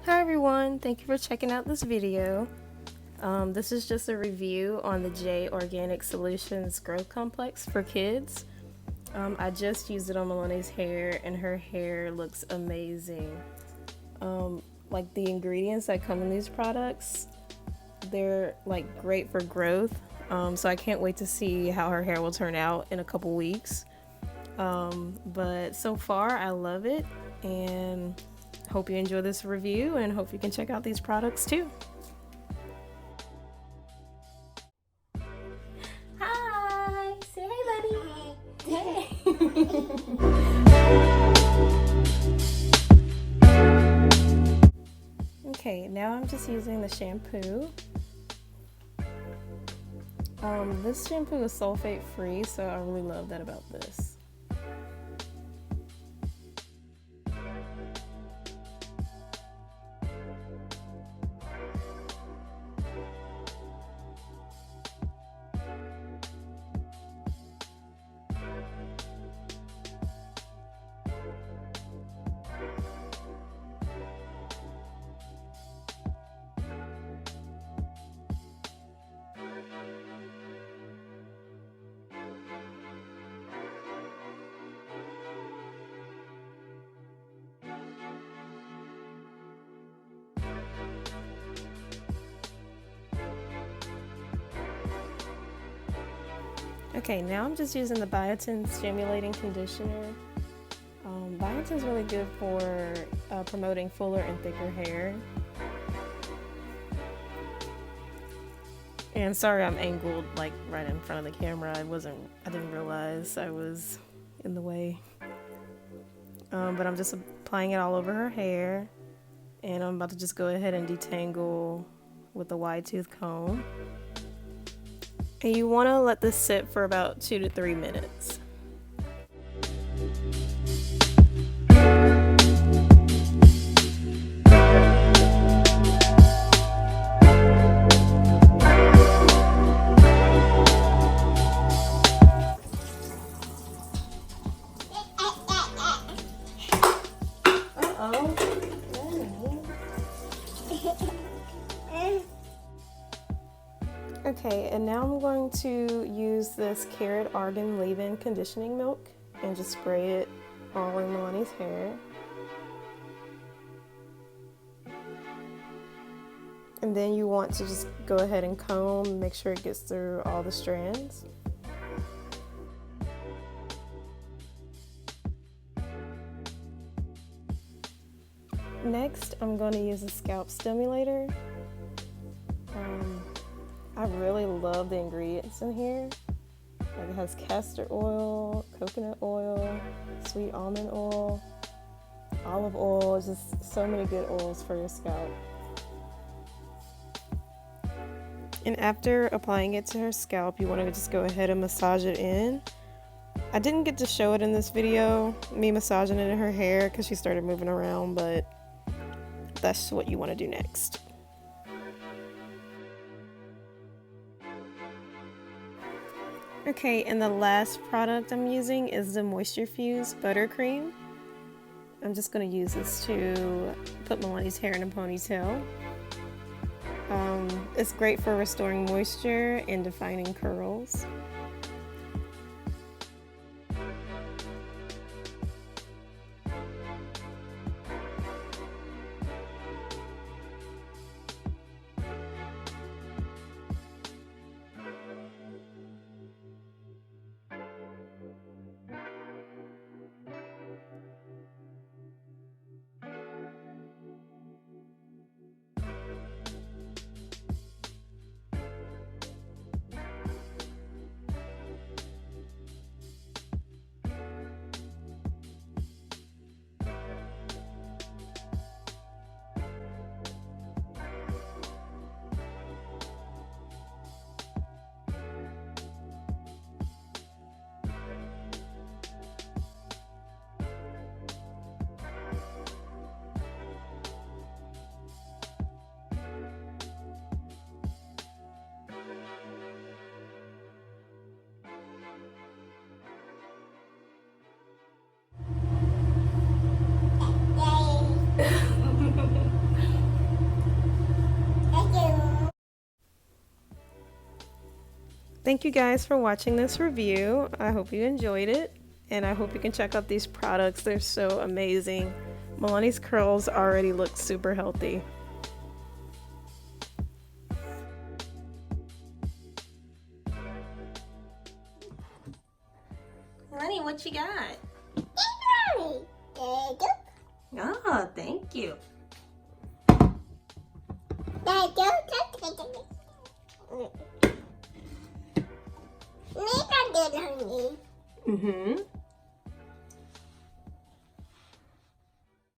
Hi everyone, thank you for checking out this video. This is just a review on the J Organic Solutions Growth Complex for kids. I just used it on Melani's hair and her hair looks amazing. Like the ingredients that come in these products, they're like great for growth. So I can't wait to see how her hair will turn out in a couple weeks. But so far I love it and hope you enjoy this review and hope you can check out these products too. Hi! Say hi, buddy! Hey! Okay, now I'm just using the shampoo. This shampoo is sulfate free, so I really love that about this. Okay, now I'm just using the Biotin Stimulating Conditioner. Biotin's really good for promoting fuller and thicker hair. And sorry I'm angled like right in front of the camera. I didn't realize I was in the way. But I'm just applying it all over her hair. And I'm about to just go ahead and detangle with the wide tooth comb. And you want to let this sit for about 2 to 3 minutes. Okay, and now I'm going to use this carrot argan leave-in conditioning milk and just spray it all in Melani's hair. And then you want to just go ahead and comb, make sure it gets through all the strands. Next, I'm going to use a scalp stimulator. I really love the ingredients in here. Like it has castor oil, coconut oil, sweet almond oil, olive oil, just so many good oils for your scalp. And after applying it to her scalp, you want to just go ahead and massage it in. I didn't get to show it in this video, me massaging it in her hair because she started moving around, but that's what you want to do next. Okay, and the last product I'm using is the Moisture Fuse Buttercream. I'm just going to use this to put Melani's hair in a ponytail. It's great for restoring moisture and defining curls. thank you guys for watching this review. I hope you enjoyed it, and I hope you can check out these products. They're so amazing. Milani's curls already look super healthy. Milani, what you got? Oh, thank you. Mm-hmm.